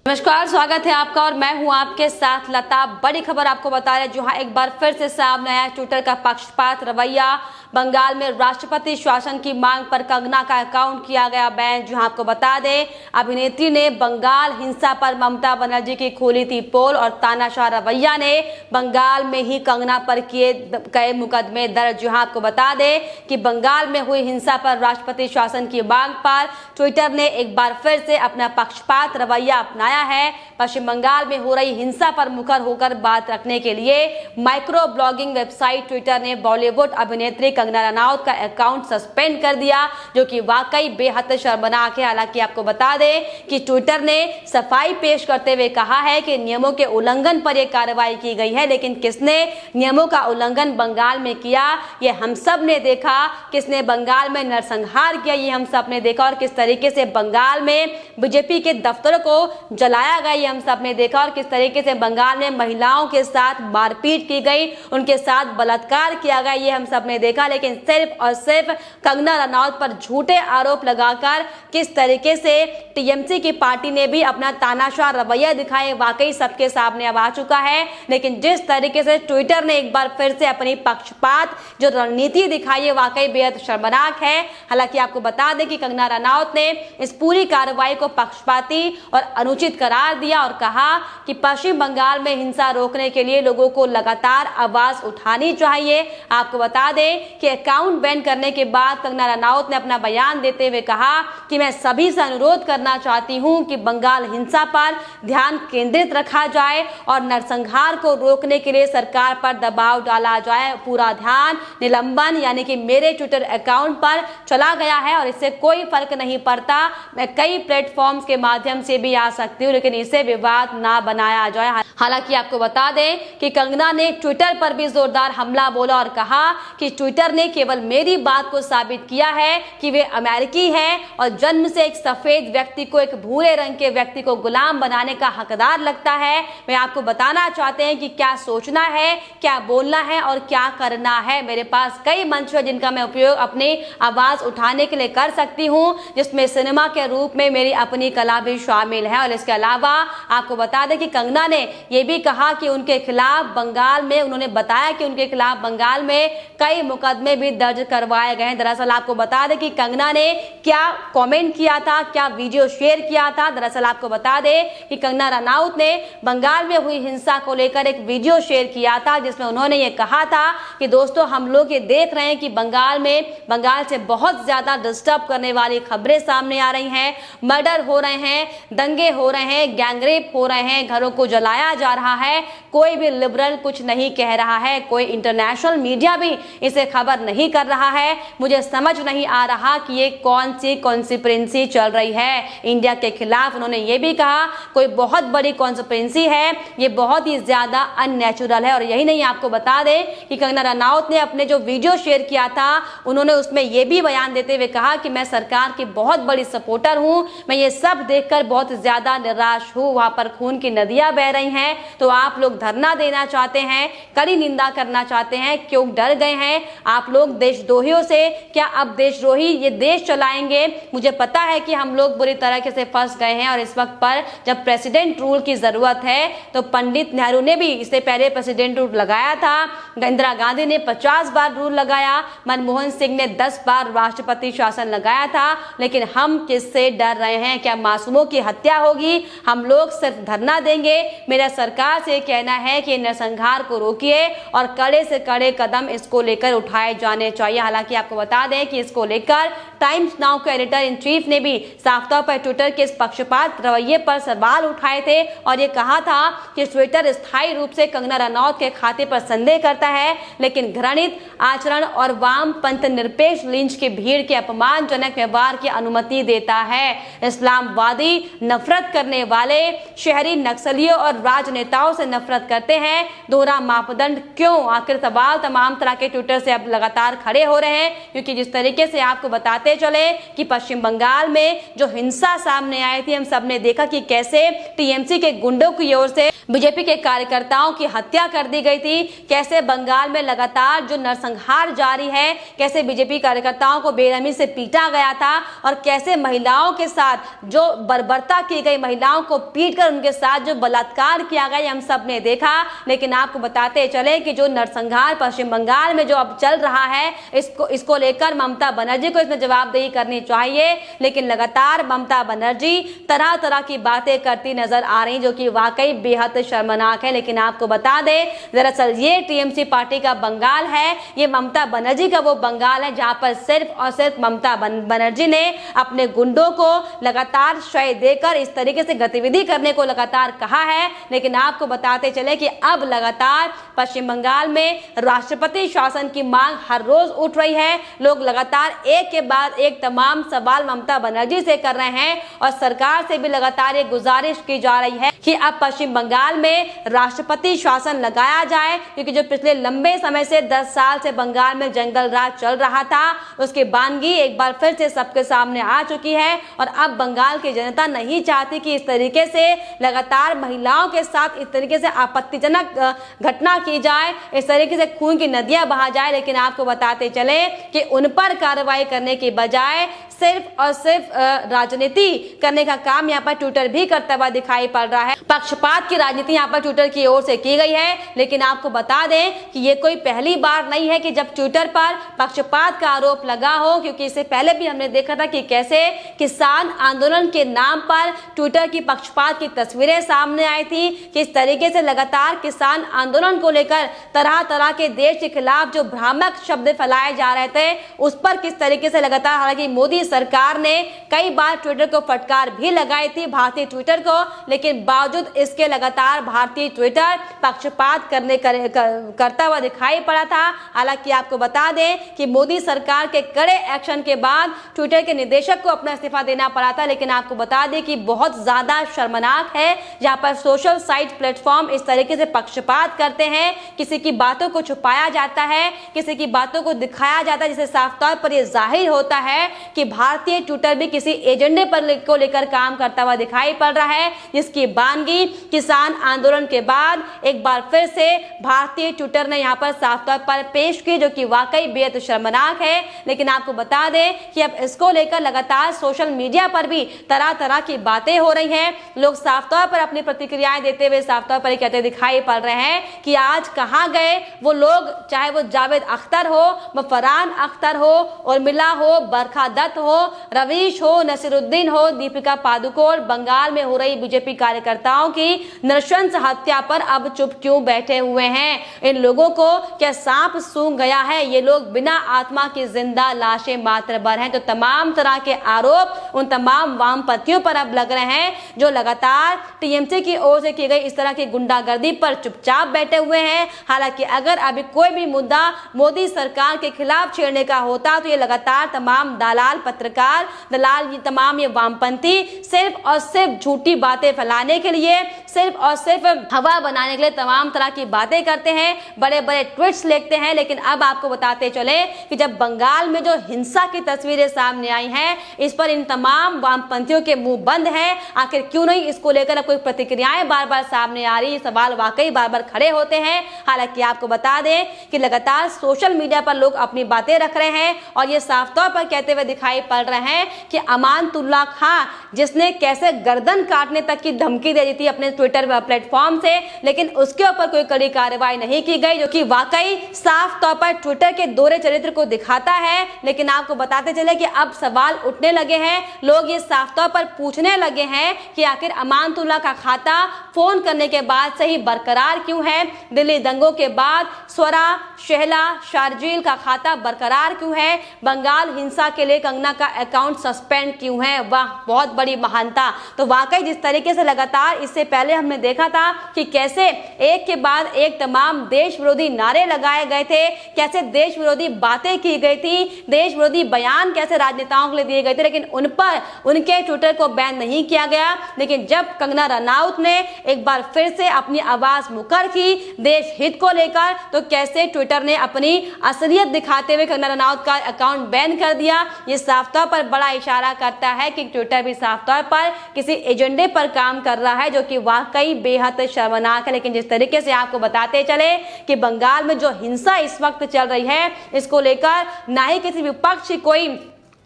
नमस्कार, स्वागत है आपका और मैं हूं आपके साथ लता। बड़ी खबर आपको बता रहे हैं, जहां एक बार फिर से सामने आया ट्विटर का पक्षपात रवैया। बंगाल में राष्ट्रपति शासन की मांग पर कंगना का अकाउंट किया गया बैन। जहां आपको बता दें, अभिनेत्री ने बंगाल हिंसा पर ममता बनर्जी की खोली थी पोल और तानाशाह रवैया ने बंगाल में ही कंगना पर किए गए मुकदमे दर्ज। जहां आपको बता दें कि बंगाल में हुई हिंसा पर राष्ट्रपति शासन की मांग पर ट्विटर ने एक बार फिर से अपना पक्षपात रवैया अपनाया है। पश्चिम बंगाल में हो रही हिंसा पर मुखर होकर बात रखने के लिए माइक्रो ब्लॉगिंग वेबसाइट ट्विटर ने बॉलीवुड अभिनेत्री कंगना रनौत का अकाउंट सस्पेंड कर दिया, जो कि वाकई बेहद शर्मनाक है। हालांकि आपको बता दें कि ट्विटर ने सफाई पेश करते हुए कहा है कि नियमों के उल्लंघन पर यह कार्रवाई की गई है, लेकिन किसने नियमों का उल्लंघन बंगाल में किया ये हम सब ने देखा। किसने बंगाल में नरसंहार किया ये हम सब ने देखा, और किस तरीके से बंगाल में बीजेपी के दफ्तरों को जलाया गया ये हम सब ने देखा, और किस तरीके से बंगाल में महिलाओं के साथ मारपीट की गई, उनके साथ बलात्कार किया गया ये हम सब ने देखा। लेकिन सिर्फ और सिर्फ कंगना रनौत पर झूठे आरोप लगाकर किस तरीके से टीएमसी की पार्टी ने भी अपना तानाशाह रवैया दिखाए, वाकई सबके सामने अब आ चुका है। लेकिन जिस तरीके से ट्विटर ने एक बार फिर से अपनी पक्षपात जो रणनीति दिखाई है, वाकई बेहद शर्मनाक है। हालांकि आपको बता दें कि कंगना रनौत ने इस पूरी कार्रवाई को पक्षपाती और अनुचित करार दिया और कहा कि पश्चिम बंगाल में हिंसा रोकने के लिए लोगों को लगातार आवाज उठानी चाहिए। आपको बता दें कि अकाउंट बैन करने के बाद कंगना रनौत ने अपना बयान देते हुए कहा कि मैं सभी से अनुरोध करना चाहती हूं कि बंगाल हिंसा पर ध्यान केंद्रित रखा जाए और नरसंहार को रोकने के लिए सरकार पर दबाव डाला जाए। पूरा ध्यान निलंबन यानी कि मेरे ट्विटर अकाउंट पर चला गया है और इससे कोई फर्क नहीं पड़ता। मैं कई प्लेटफॉर्म्स के माध्यम से भी आ सकती हूँ, लेकिन इसे विवाद ना बनाया जाए। हालांकि आपको बता दें कि कंगना ने ट्विटर पर भी जोरदार हमला बोला और कहा कि ट्विटर ने केवल मेरी बात को साबित किया है कि वे अमेरिकी है और जन्म से एक सफेद व्यक्ति को एक भूरे रंग के व्यक्ति को गुलाम बनाने का हकदार लगता है। वे आपको बताना चाहते हैं कि क्या सोचना है, क्या बोलना है और क्या करना है। मेरे पास कई मंच है जिनका मैं उपयोग अपनी आवाज उठाने के लिए कर सकती हूँ, जिसमें सिनेमा के रूप में मेरी अपनी कला भी शामिल है। और इसके अलावा आपको बता दें कि कंगना ने यह भी कहा कि उनके खिलाफ बंगाल में उन्होंने बताया कि उनके खिलाफ बंगाल में कई मुकदमे भी दर्ज करवाए गए हैं। दरअसल आपको बता दें कि कंगना ने क्या कमेंट किया था, क्या वीडियो शेयर किया था। दरअसल आपको बता दें कि कंगना रनौत ने बंगाल में हुई हिंसा को लेकर एक वीडियो शेयर किया था, जिसमें उन्होंने ये कहा था कि दोस्तों हम लोग ये देख रहे हैं कि बंगाल से बहुत ज्यादा डिस्टर्ब करने वाली खबरें सामने आ रही हैं। मर्डर हो रहे हैं, दंगे हो रहे हैं, गैंगरेप हो रहे हैं, घरों को जलाया जा रहा है। कोई भी लिबरल कुछ नहीं कह रहा है, कोई इंटरनेशनल मीडिया भी इसे खबर नहीं कर रहा है। मुझे समझ नहीं आ रहा कि ये कौन सी कॉन्स्पिरेसी चल रही है इंडिया के खिलाफ। उन्होंने ये भी कहा कोई बहुत बड़ी कॉन्स्पिरेसी है, ये बहुत ही ज्यादा अननेचुरल है। और यही नहीं, आपको बता दें कि कंगना रनौत ने अपने जो वीडियो शेयर किया था, उन्होंने उसमें यह भी बयान देते हुए कहा कि मैं सरकार की बहुत बड़ी सपोर्टर हूं, मैं ये सब देखकर बहुत ज्यादा निराश हूं। वहां पर खून की नदियां बह रही हैं, तो आप लोग धरना देना चाहते हैं, कड़ी निंदा करना चाहते हैं, क्यों डर गए हैं आप लोग देशद्रोहियों से? क्या अब देशद्रोही ये देश चलाएंगे? मुझे पता है कि हम लोग बुरी तरीके से फंस गए हैं और इस वक्त पर जब प्रेसिडेंट रूल की जरूरत है, तो पंडित नेहरू ने भी इससे पहले प्रेसिडेंट रूल लगाया था, इंदिरा गांधी ने 50 बार रूल लगाया, मनमोहन सिंह ने 10 बार राष्ट्रपति शासन लगाया था। लेकिन हम किससे डर रहे हैं? क्या मासूमों की हत्या होगी? हम लोग सिर्फ धरना देंगे। मेरा सरकार से कहना है कि नरसंहार को रोकिए और कड़े से कड़े कदम इसको लेकर उठाए जाने चाहिए। हालांकि आपको बता दें कि इसको लेकर टाइम्स नाउ के एडिटर इन चीफ ने भी साफ तौर पर ट्विटर के इस पक्षपात रवैये पर सवाल उठाए थे और ये कहा था कि ट्विटर स्थायी रूप से कंगना रनौत के खाते पर संदेह करता है, लेकिन घृणित आचरण और वामपंथ निरपेक्ष लिंच की भीड़ के अपमानजनक व्यवहार की अनुमति देता है। इस्लामवादी नफरत करने वाले शहरी नक्सलियों और राजनेताओं से नफरत करते हैं। दोहरा मापदंड क्यों? आखिर सवाल तमाम तरह के ट्विटर से अब लगातार खड़े हो रहे हैं, क्योंकि जिस तरीके से आपको बताते बताते चले कि पश्चिम बंगाल में जो हिंसा सामने आई थी, हम सबने देखा कि कैसे टीएमसी के गुंडों की ओर से बीजेपी के कार्यकर्ताओं की हत्या कर दी गई थी, कैसे बंगाल में लगातार जो नरसंहार जारी है, कैसे बीजेपी कार्यकर्ताओं को बेरहमी से पीटा गया था और कैसे महिलाओं के साथ जो बर्बरता की गई, महिलाओं को पीटकर उनके साथ जो बलात्कार किया गया, हम सब ने देखा। लेकिन आपको बताते चले कि जो नरसंहार पश्चिम बंगाल में जो अब चल रहा है, इसको लेकर ममता बनर्जी को इसमें जवाबदेही करनी चाहिए। लेकिन लगातार ममता बनर्जी तरह तरह की बातें करती नजर आ रही, जो कि वाकई बेहद शर्मनाक है। लेकिन आपको बता दें, दरअसल ये टीएमसी पार्टी का बंगाल है, ये ममता बनर्जी का वो बंगाल है जहां पर सिर्फ और सिर्फ ममता बनर्जी ने अपने गुंडों को लगातार शय देकर इस तरीके से गतिविधि करने को लगातार कहा है। लेकिन आपको बताते चले कि अब लगातार पश्चिम बंगाल में राष्ट्रपति शासन की मांग हर रोज उठ रही है। लोग लगातार एक के बाद एक तमाम सवाल ममता बनर्जी से कर रहे हैं और सरकार से भी लगातार ये गुजारिश की जा रही है कि अब पश्चिम बंगाल में राष्ट्रपति शासन लगाया जाए, क्योंकि जो पिछले लंबे समय से 10 साल से बंगाल में जंगल राज चल रहा था, उसकी बानगी एक बार फिर से सबके सामने आ चुकी है। और अब बंगाल की जनता नहीं चाहती कि इस तरीके से लगातार महिलाओं के साथ इस तरीके से आपत्तिजनक घटना की जाए, इस तरीके से खून की नदियां बहा जाए। लेकिन आपको बताते चले कि उन पर कार्रवाई करने की बजाय सिर्फ और सिर्फ राजनीति करने का काम यहाँ पर ट्विटर भी करता हुआ दिखाई पड़ रहा है। पक्षपात की राजनीति यहाँ पर ट्विटर की ओर से की गई है। लेकिन आपको बता दें कि ये कोई पहली बार नहीं है कि जब ट्विटर पर पक्षपात का आरोप लगा हो, क्योंकि इससे पहले भी हमने देखा था कि कैसे किसान आंदोलन के नाम पर ट्विटर की पक्षपात की तस्वीरें सामने आई थी, कि इस तरीके से लगातार किसान आंदोलन को लेकर तरह तरह के देश के खिलाफ जो भ्रामक शब्द फैलाए जा रहे थे, उस पर किस तरीके से लगातार, हालांकि मोदी सरकार ने कई बार ट्विटर को फटकार भी लगाई थी, भारतीय ट्विटर को, लेकिन बावजूद इसके लगातार भारतीय ट्विटर पक्षपात करता हुआ दिखाई पड़ा था। हालांकि आपको बता दें कि मोदी सरकार के कड़े एक्शन के बाद ट्विटर के निदेशक को अपना इस्तीफा देना पड़ा था। लेकिन आपको बता दें कि बहुत ज्यादा शर्मनाक है जहां पर सोशल साइट प्लेटफॉर्म इस तरीके से पक्षपात करते हैं, किसी की बातों को छुपाया जाता है, किसी की बातों को दिखाया जाता है, जिससे साफ तौर पर यह जाहिर होता है कि भारतीय ट्विटर भी किसी एजेंडे पर को लेकर काम करता हुआ दिखाई पड़ रहा है, जिसकी बानगी किसान आंदोलन के बाद एक बार फिर से भारतीय ट्विटर ने यहां पर साफ तौर पर पेश की, जो कि वाकई बेहद शर्मनाक है। लेकिन आपको बता दें कि अब इसको लेकर लगातार सोशल मीडिया पर भी तरह तरह की बातें हो रही हैं। लोग साफ तौर पर अपनी प्रतिक्रियाएं देते हुए साफ तौर पर कहते दिखाई पड़ रहे हैं कि आज कहां गए वो लोग, चाहे वो जावेद अख्तर हो, फरहान अख्तर हो, उर्मिला हो, बरखा दत्त हो, रवीश हो, नसीरुद्दीन हो, दीपिका पादुकोण, बंगाल में हो रही बीजेपी कार्यकर्ताओं की नृशंस हत्या पर अब चुप क्यों बैठे हुए हैं? इन लोगों को क्या सांप सूंघ गया है? ये लोग बिना आत्मा की जिंदा लाशें मात्र भर हैं। तो तमाम तरह के आरोप उन तमाम वामपंथियों पर अब लग रहे हैं जो लगातार टीएमसी की ओर से की गई इस तरह की गुंडागर्दी पर चुपचाप बैठे हुए हैं। हालांकि अगर अभी कोई भी मुद्दा मोदी सरकार के खिलाफ छेड़ने का होता तो ये लगातार तमाम दलाल पत्रकार दलाल तमाम ये वामपंथी सिर्फ और सिर्फ झूठी बातें फैलाने के लिए, सिर्फ और सिर्फ हवा बनाने के लिए तमाम तरह की बातें करते हैं, बड़े बड़े ट्वीट्स लिखते हैं। लेकिन अब आपको बताते चले कि जब बंगाल में जो हिंसा की तस्वीरें सामने आई हैं, इस पर इन तमाम वामपंथियों के मुंह बंद है। आखिर क्यों नहीं इसको लेकर अब कोई प्रतिक्रियाएं बार बार सामने आ रही, सवाल वाकई बार बार खड़े होते हैं। हालांकि आपको बता दें कि लगातार सोशल मीडिया पर लोग अपनी बातें रख रहे हैं और ये साफ तौर पर कहते हुए दिखाई पड़ रहे हैं कि अमानतुल्लाह खां, जिसने कैसे गर्दन काटने तक की धमकी दे दी थी अपने ट्विटर प्लेटफॉर्म से, लेकिन उसके ऊपर कोई कड़ी कार्रवाई नहीं की गई, जो कि वाकई साफ तौर पर ट्विटर के दोहरे चरित्र को दिखाता है। लेकिन आपको बताते चले कि अब सवाल उठने लगे हैं, लोग ये साफ तौर पर पूछने लगे हैं कि आखिर अमानतुल्लाह का खाता फोन करने के बाद से ही बरकरार क्यों है? दिल्ली दंगों के बाद स्वरा, शहला, शारजील का खाता बरकरार क्यों है? बंगाल हिंसा के लिए कंगना का अकाउंट सस्पेंड क्यों है? वाह, बहुत बड़ी महानता। तो वाकई जिस तरीके से लगातार इससे पहले हमने देखा था कि कैसे एक के बाद एक तमाम देश विरोधी नारे लगाए गए थे, कैसे देश विरोधी बातें की गई थी, देश विरोधी बयान कैसे राजनेताओं के लिए दिए गए थे, लेकिन उन पर उनके ट्विटर को बैन नहीं किया गया। लेकिन जब कंगना रनौत ने एक बार फिर से अपनी आवाज मुकर की देश हित को लेकर, तो कैसे ट्विटर ने अपनी असलियत दिखाते हुए कंगना रनौत का अकाउंट बैन कर दिया। ये साफ तौर पर बड़ा इशारा करता है कि ट्विटर भी साफ तौर पर किसी एजेंडे पर काम कर रहा है, जो कि वाकई बेहद शर्मनाक है। लेकिन जिस तरीके से आपको बताते चले कि बंगाल में जो हिंसा इस वक्त चल रही है, इसको लेकर ना ही किसी विपक्ष की कोई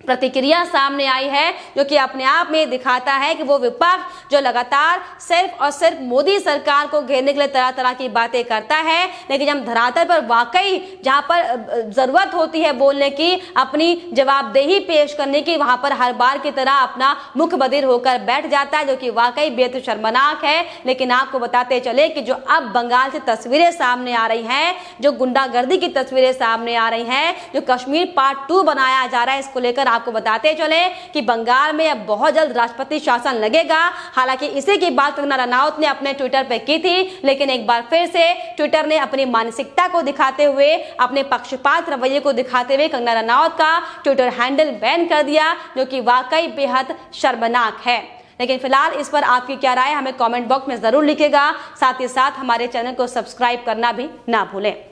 प्रतिक्रिया सामने आई है, जो कि अपने आप में दिखाता है कि वो विपक्ष जो लगातार सिर्फ और सिर्फ मोदी सरकार को घेरने के लिए तरह तरह की बातें करता है, लेकिन जब धरातल पर वाकई जहां पर जरूरत होती है बोलने की, अपनी जवाबदेही पेश करने की, वहां पर हर बार की तरह अपना मुख बधिर होकर बैठ जाता है, जो कि वाकई बेहद शर्मनाक है। लेकिन आपको बताते चले कि जो अब बंगाल से तस्वीरें सामने आ रही हैं, जो गुंडागर्दी की तस्वीरें सामने आ रही हैं, जो कश्मीर पार्ट 2 बनाया जा रहा है, इसको लेकर आपको बताते चले कि बंगाल में अब बहुत जल्द राष्ट्रपति शासन लगेगा। हालांकि इसी की बात कंगना रनौत ने अपने ट्विटर पर की थी, लेकिन एक बार फिर से ट्विटर ने अपनी मानसिकता को दिखाते हुए, अपने पक्षपात रवैये को दिखाते हुए कंगना रनौत का ट्विटर हैंडल बैन कर दिया, जो कि वाकई बेहद शर्मनाक है। लेकिन फिलहाल इस पर आपकी क्या राय, हमें कमेंट बॉक्स में जरूर लिखेगा। साथ ही साथ हमारे चैनल को सब्सक्राइब करना भी ना भूलें।